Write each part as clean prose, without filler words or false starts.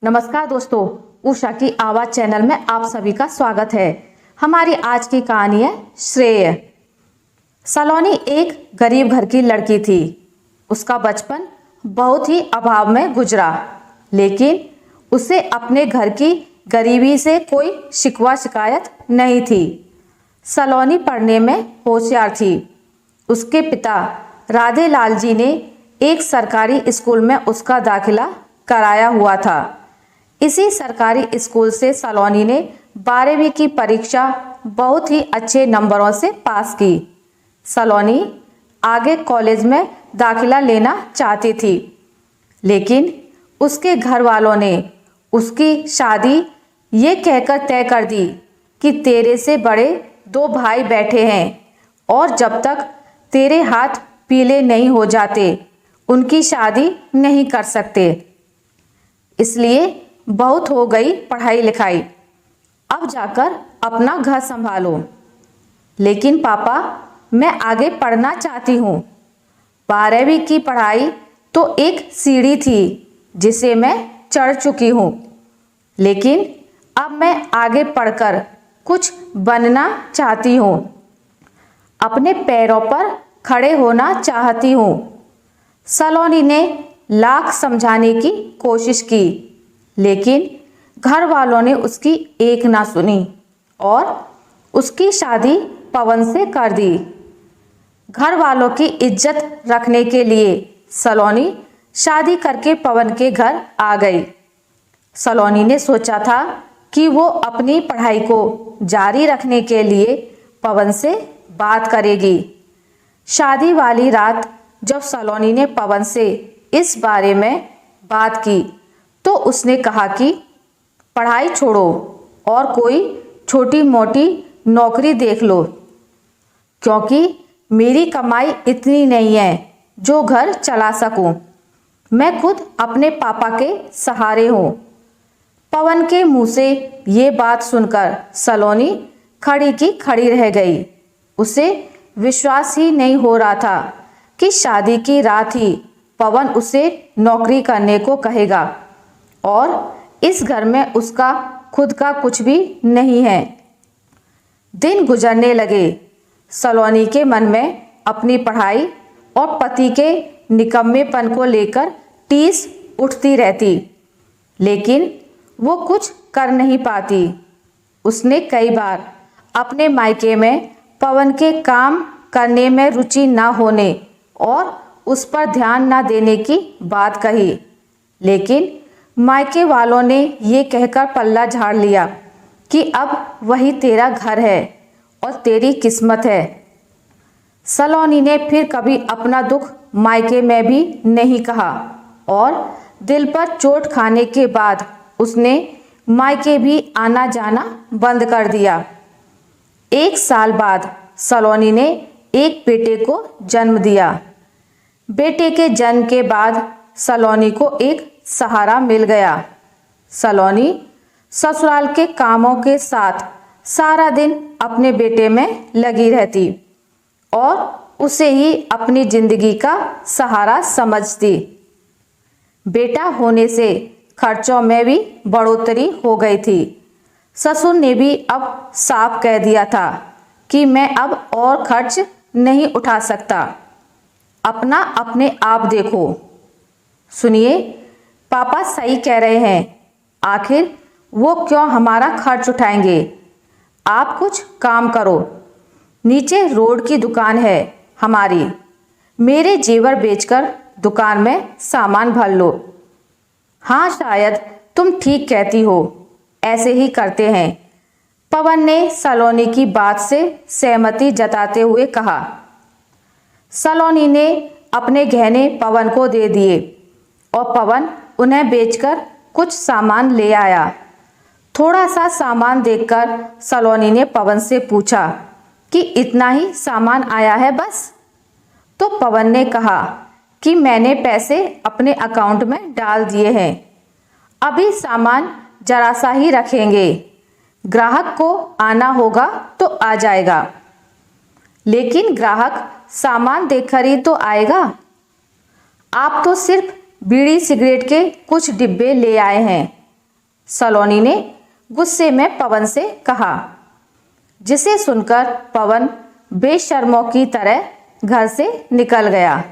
नमस्कार दोस्तों, उषा की आवाज चैनल में आप सभी का स्वागत है। हमारी आज की कहानी है श्रेय। सलोनी एक गरीब घर की लड़की थी। उसका बचपन बहुत ही अभाव में गुजरा, लेकिन उसे अपने घर की गरीबी से कोई शिकवा शिकायत नहीं थी। सलोनी पढ़ने में होशियार थी। उसके पिता राधे लाल जी ने एक सरकारी स्कूल में उसका दाखिला कराया हुआ था। इसी सरकारी स्कूल से सलोनी ने 12वीं की परीक्षा बहुत ही अच्छे नंबरों से पास की। सलोनी आगे कॉलेज में दाखिला लेना चाहती थी, लेकिन उसके घर वालों ने उसकी शादी ये कहकर तय कर दी कि तेरे से बड़े 2 भाई बैठे हैं और जब तक तेरे हाथ पीले नहीं हो जाते उनकी शादी नहीं कर सकते। इसलिए बहुत हो गई पढ़ाई लिखाई, अब जाकर अपना घर संभालो। लेकिन पापा, मैं आगे पढ़ना चाहती हूँ। 12वीं की पढ़ाई तो एक सीढ़ी थी जिसे मैं चढ़ चुकी हूँ, लेकिन अब मैं आगे पढ़कर कुछ बनना चाहती हूँ। अपने पैरों पर खड़े होना चाहती हूँ। सलोनी ने लाख समझाने की कोशिश की, लेकिन घर वालों ने उसकी एक ना सुनी और उसकी शादी पवन से कर दी। घर वालों की इज्जत रखने के लिए सलोनी शादी करके पवन के घर आ गई। सलोनी ने सोचा था कि वो अपनी पढ़ाई को जारी रखने के लिए पवन से बात करेगी। शादी वाली रात जब सलोनी ने पवन से इस बारे में बात की तो उसने कहा कि पढ़ाई छोड़ो और कोई छोटी मोटी नौकरी देख लो, क्योंकि मेरी कमाई इतनी नहीं है जो घर चला सकूं। मैं खुद अपने पापा के सहारे हूँ। पवन के मुंह से ये बात सुनकर सलोनी खड़ी की खड़ी रह गई। उसे विश्वास ही नहीं हो रहा था कि शादी की रात ही पवन उसे नौकरी करने को कहेगा और इस घर में उसका खुद का कुछ भी नहीं है। दिन गुजरने लगे। सलोनी के मन में अपनी पढ़ाई और पति के निकम्मेपन को लेकर टीस उठती रहती, लेकिन वो कुछ कर नहीं पाती। उसने कई बार अपने मायके में पवन के काम करने में रुचि ना होने और उस पर ध्यान ना देने की बात कही, लेकिन मायके वालों ने ये कहकर पल्ला झाड़ लिया कि अब वही तेरा घर है और तेरी किस्मत है। सलोनी ने फिर कभी अपना दुख मायके में भी नहीं कहा और दिल पर चोट खाने के बाद उसने मायके भी आना जाना बंद कर दिया। 1 साल बाद सलोनी ने एक बेटे को जन्म दिया। बेटे के जन्म के बाद सलोनी को एक सहारा मिल गया। सलोनी ससुराल के कामों के साथ सारा दिन अपने बेटे में लगी रहती और उसे ही अपनी जिंदगी का सहारा समझती। बेटा होने से खर्चों में भी बढ़ोतरी हो गई थी। ससुर ने भी अब साफ कह दिया था कि मैं अब और खर्च नहीं उठा सकता, अपना अपने आप देखो। सुनिए, पापा सही कह रहे हैं, आखिर वो क्यों हमारा खर्च उठाएंगे। आप कुछ काम करो। नीचे रोड की दुकान है हमारी, मेरे जेवर बेचकर दुकान में सामान भर लो। हाँ, शायद तुम ठीक कहती हो, ऐसे ही करते हैं। पवन ने सलोनी की बात से सहमति जताते हुए कहा। सलोनी ने अपने गहने पवन को दे दिए और पवन उन्हें बेचकर कुछ सामान ले आया। थोड़ा सा सामान देखकर सलोनी ने पवन से पूछा कि इतना ही सामान आया है बस? तो पवन ने कहा कि मैंने पैसे अपने अकाउंट में डाल दिए हैं, अभी सामान जरा सा ही रखेंगे, ग्राहक को आना होगा तो आ जाएगा। लेकिन ग्राहक सामान देखकर ही तो आएगा। आप तो सिर्फ बीड़ी सिगरेट के कुछ डिब्बे ले आए हैं, सलोनी ने गुस्से में पवन से कहा, जिसे सुनकर पवन बेशर्मों की तरह घर से निकल गया।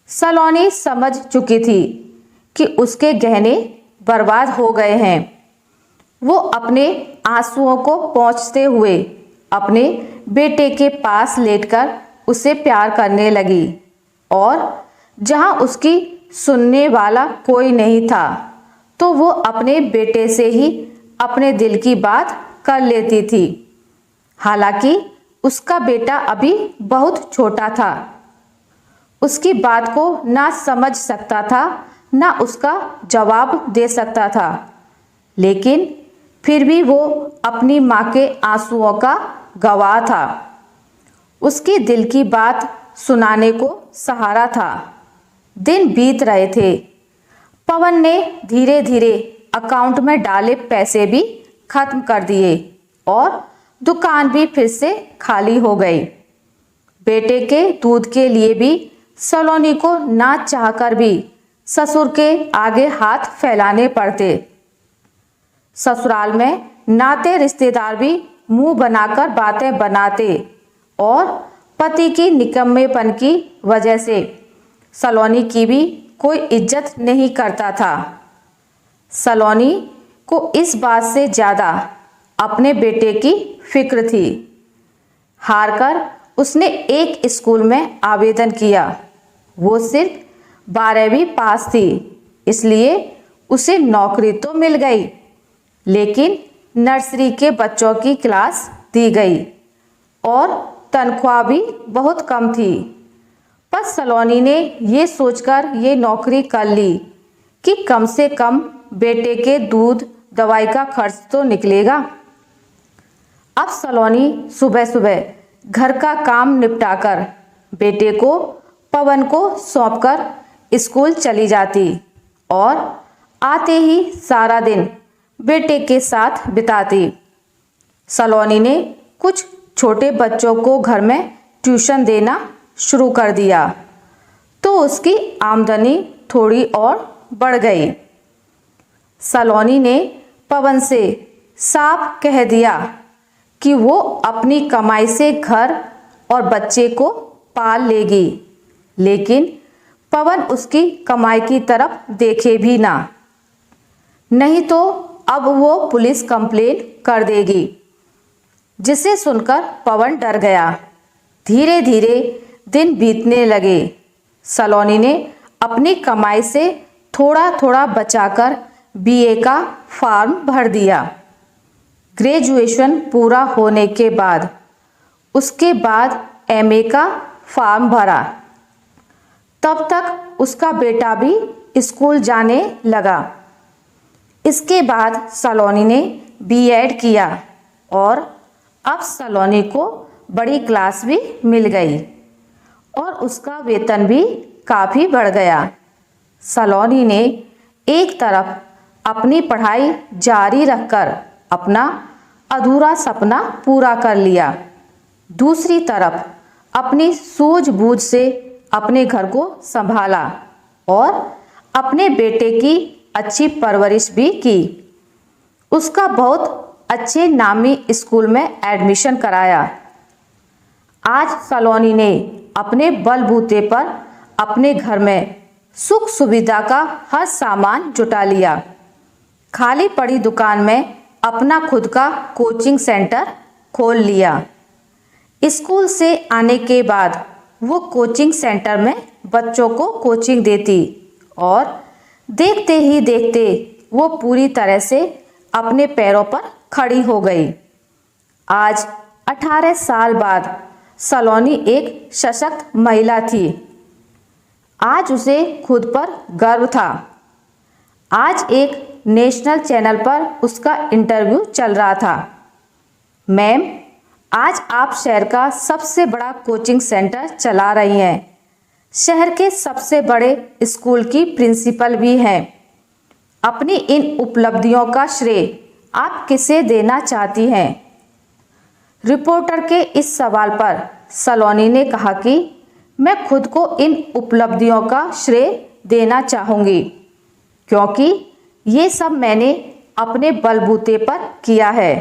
सलोनी समझ चुकी थी कि उसके गहने बर्बाद हो गए हैं। वो अपने आंसुओं को पोंछते हुए अपने बेटे के पास लेटकर उसे प्यार करने लगी और जहां उसकी सुनने वाला कोई नहीं था तो वो अपने बेटे से ही अपने दिल की बात कर लेती थी। हालांकि उसका बेटा अभी बहुत छोटा था, उसकी बात को ना समझ सकता था ना उसका जवाब दे सकता था, लेकिन फिर भी वो अपनी माँ के आंसुओं का गवाह था। उसकी दिल की बात सुनाने को सहारा था। दिन बीत रहे थे। पवन ने धीरे धीरे अकाउंट में डाले पैसे भी खत्म कर दिए और दुकान भी फिर से खाली हो गई। बेटे के दूध के लिए भी सलोनी को ना चाहकर भी ससुर के आगे हाथ फैलाने पड़ते। ससुराल में नाते रिश्तेदार भी मुंह बनाकर बातें बनाते और पति की निकम्मेपन की वजह से सलोनी की भी कोई इज्जत नहीं करता था। सलोनी को इस बात से ज़्यादा अपने बेटे की फिक्र थी। हार कर उसने एक स्कूल में आवेदन किया। वो सिर्फ 12वीं पास थी, इसलिए उसे नौकरी तो मिल गई, लेकिन नर्सरी के बच्चों की क्लास दी गई और तनख्वाह भी बहुत कम थी। पर सलोनी ने ये सोचकर ये नौकरी कर ली कि कम से कम बेटे के दूध दवाई का खर्च तो निकलेगा। अब सलोनी सुबह सुबह घर का काम निपटाकर बेटे को पवन को सौंपकर स्कूल चली जाती और आते ही सारा दिन बेटे के साथ बिताती। सलोनी ने कुछ छोटे बच्चों को घर में ट्यूशन देना शुरू कर दिया तो उसकी आमदनी थोड़ी और बढ़ गई। सलोनी ने पवन से साफ कह दिया कि वो अपनी कमाई से घर और बच्चे को पाल लेगी, लेकिन पवन उसकी कमाई की तरफ देखे भी ना, नहीं तो अब वो पुलिस कंप्लेन कर देगी। जिसे सुनकर पवन डर गया। धीरे धीरे दिन बीतने लगे। सलोनी ने अपनी कमाई से थोड़ा थोड़ा बचाकर बीए का फॉर्म भर दिया। ग्रेजुएशन पूरा होने के बाद उसके बाद एमए का फॉर्म भरा। तब तक उसका बेटा भी स्कूल जाने लगा। इसके बाद सलोनी ने बीएड किया और अब सलोनी को बड़ी क्लास भी मिल गई और उसका वेतन भी काफ़ी बढ़ गया। सलोनी ने एक तरफ अपनी पढ़ाई जारी रखकर अपना अधूरा सपना पूरा कर लिया, दूसरी तरफ अपनी सूझबूझ से अपने घर को संभाला और अपने बेटे की अच्छी परवरिश भी की। उसका बहुत अच्छे नामी स्कूल में एडमिशन कराया। आज सलोनी ने अपने बलबूते पर अपने घर में सुख सुविधा का हर सामान जुटा लिया। खाली पड़ी दुकान में अपना खुद का कोचिंग सेंटर खोल लिया। स्कूल से आने के बाद वो कोचिंग सेंटर में बच्चों को कोचिंग देती और देखते ही देखते वो पूरी तरह से अपने पैरों पर खड़ी हो गई। आज 18 साल बाद सलोनी एक सशक्त महिला थी। आज उसे खुद पर गर्व था। आज एक नेशनल चैनल पर उसका इंटरव्यू चल रहा था। मैम, आज आप शहर का सबसे बड़ा कोचिंग सेंटर चला रही हैं। शहर के सबसे बड़े स्कूल की प्रिंसिपल भी हैं। अपनी इन उपलब्धियों का श्रेय आप किसे देना चाहती हैं? रिपोर्टर के इस सवाल पर सलोनी ने कहा कि मैं खुद को इन उपलब्धियों का श्रेय देना चाहूँगी, क्योंकि ये सब मैंने अपने बलबूते पर किया है।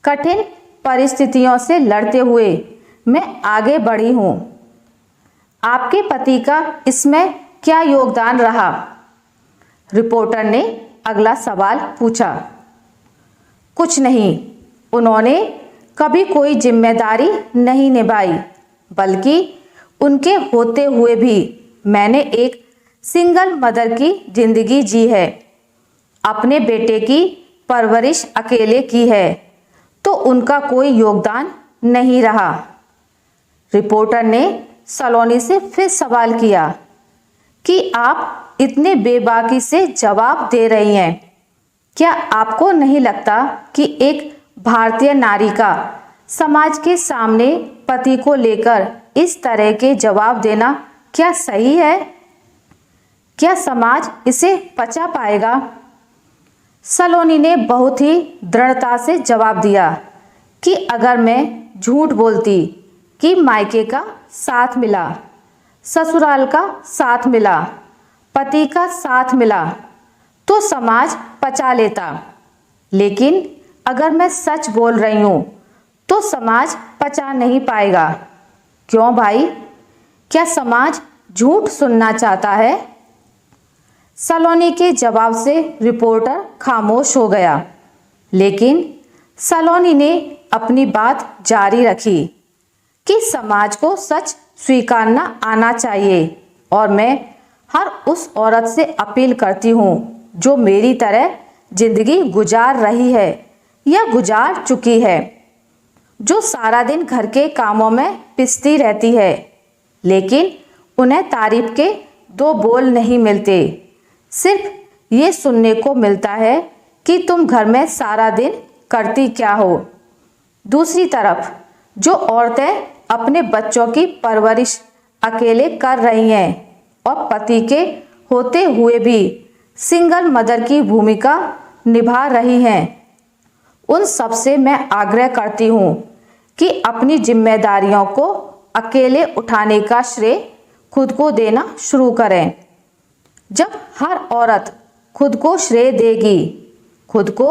कठिन परिस्थितियों से लड़ते हुए मैं आगे बढ़ी हूँ। आपके पति का इसमें क्या योगदान रहा? रिपोर्टर ने अगला सवाल पूछा। कुछ नहीं, उन्होंने कभी कोई जिम्मेदारी नहीं निभाई, बल्कि उनके होते हुए भी मैंने एक सिंगल मदर की जिंदगी जी है। अपने बेटे की परवरिश अकेले की है, तो उनका कोई योगदान नहीं रहा। रिपोर्टर ने सलोनी से फिर सवाल किया कि आप इतने बेबाकी से जवाब दे रही हैं। क्या आपको नहीं लगता कि एक भारतीय नारी का समाज के सामने पति को लेकर इस तरह के जवाब देना क्या सही है? क्या समाज इसे पचा पाएगा? सलोनी ने बहुत ही दृढ़ता से जवाब दिया कि अगर मैं झूठ बोलती कि मायके का साथ मिला, ससुराल का साथ मिला, पति का साथ मिला, तो समाज पचा लेता। लेकिन अगर मैं सच बोल रही हूं तो समाज पचा नहीं पाएगा। क्यों भाई, क्या समाज झूठ सुनना चाहता है? सलोनी के जवाब से रिपोर्टर खामोश हो गया, लेकिन सलोनी ने अपनी बात जारी रखी कि समाज को सच स्वीकारना आना चाहिए और मैं हर उस औरत से अपील करती हूँ जो मेरी तरह जिंदगी गुजार रही है या गुजार चुकी है, जो सारा दिन घर के कामों में पिसती रहती है, लेकिन उन्हें तारीफ के दो बोल नहीं मिलते। सिर्फ ये सुनने को मिलता है कि तुम घर में सारा दिन करती क्या हो। दूसरी तरफ जो औरतें अपने बच्चों की परवरिश अकेले कर रही हैं और पति के होते हुए भी सिंगल मदर की भूमिका निभा रही हैं, उन सब से मैं आग्रह करती हूँ कि अपनी जिम्मेदारियों को अकेले उठाने का श्रेय खुद को देना शुरू करें। जब हर औरत खुद को श्रेय देगी, खुद को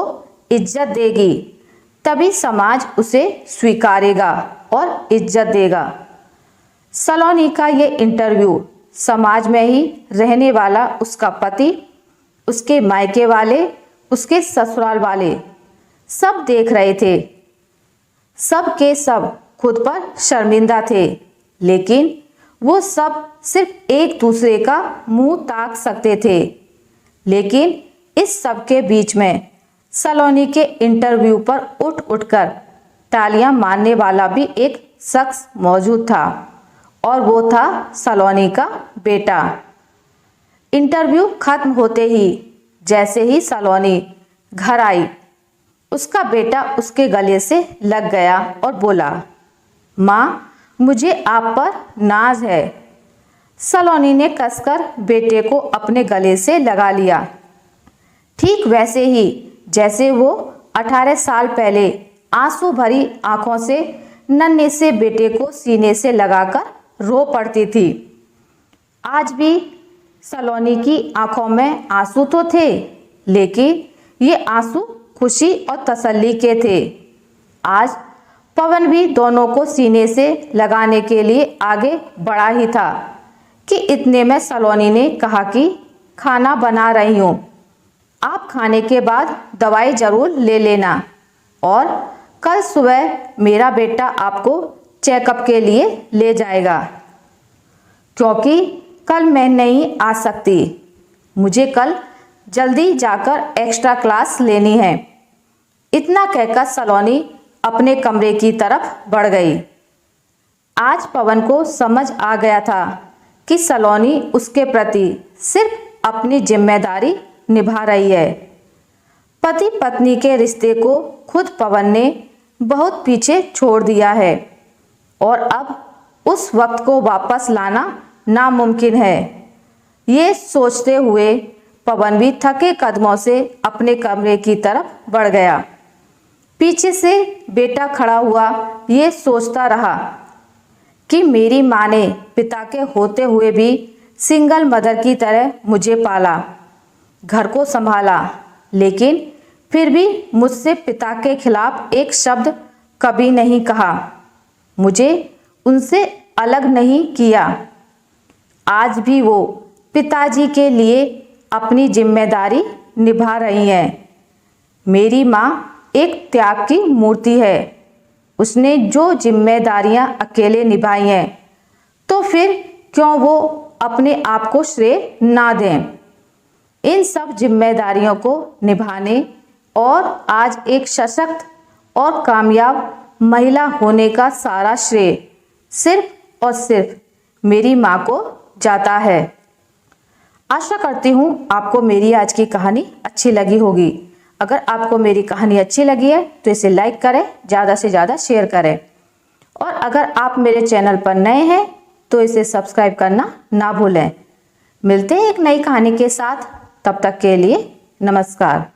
इज्जत देगी, तभी समाज उसे स्वीकारेगा और इज्जत देगा। सलोनी का ये इंटरव्यू समाज में ही रहने वाला उसका पति, उसके मायके वाले, उसके ससुराल वाले सब देख रहे थे। सब के सब खुद पर शर्मिंदा थे, लेकिन वो सब सिर्फ एक दूसरे का मुंह ताक सकते थे। लेकिन इस सब के बीच में सलोनी के इंटरव्यू पर उठ उठकर तालियां मारने वाला भी एक शख्स मौजूद था, और वो था सलोनी का बेटा। इंटरव्यू खत्म होते ही जैसे ही सलोनी घर आई, उसका बेटा उसके गले से लग गया और बोला, माँ, मुझे आप पर नाज है। सलोनी ने कसकर बेटे को अपने गले से लगा लिया, ठीक वैसे ही जैसे वो 18 साल पहले आंसू भरी आंखों से नन्हे से बेटे को सीने से लगाकर रो पड़ती थी। आज भी सलोनी की आंखों में आंसू तो थे, लेकिन ये आंसू खुशी और तसल्ली के थे। आज पवन भी दोनों को सीने से लगाने के लिए आगे बढ़ा ही था कि इतने में सलोनी ने कहा कि खाना बना रही हूँ, आप खाने के बाद दवाई जरूर ले लेना, और कल सुबह मेरा बेटा आपको चेकअप के लिए ले जाएगा, क्योंकि कल मैं नहीं आ सकती। मुझे कल जल्दी जाकर एक्स्ट्रा क्लास लेनी है। इतना कहकर सलोनी अपने कमरे की तरफ बढ़ गई। आज पवन को समझ आ गया था कि सलोनी उसके प्रति सिर्फ अपनी जिम्मेदारी निभा रही है। पति पत्नी के रिश्ते को खुद पवन ने बहुत पीछे छोड़ दिया है, और अब उस वक्त को वापस लाना नामुमकिन है। ये सोचते हुए पवन भी थके कदमों से अपने कमरे की तरफ बढ़ गया। पीछे से बेटा खड़ा हुआ ये सोचता रहा कि मेरी माँ ने पिता के होते हुए भी सिंगल मदर की तरह मुझे पाला, घर को संभाला, लेकिन फिर भी मुझसे पिता के खिलाफ एक शब्द कभी नहीं कहा, मुझे उनसे अलग नहीं किया। आज भी वो पिताजी के लिए अपनी जिम्मेदारी निभा रही हैं। मेरी माँ एक त्याग की मूर्ति है। उसने जो जिम्मेदारियां अकेले निभाई हैं, तो फिर क्यों वो अपने आप को श्रेय ना दें। इन सब जिम्मेदारियों को निभाने और आज एक सशक्त और कामयाब महिला होने का सारा श्रेय सिर्फ और सिर्फ मेरी माँ को जाता है। आशा करती हूँ आपको मेरी आज की कहानी अच्छी लगी होगी। अगर आपको मेरी कहानी अच्छी लगी है तो इसे लाइक करें, ज़्यादा से ज़्यादा शेयर करें, और अगर आप मेरे चैनल पर नए हैं तो इसे सब्सक्राइब करना ना भूलें। मिलते हैं एक नई कहानी के साथ, तब तक के लिए नमस्कार।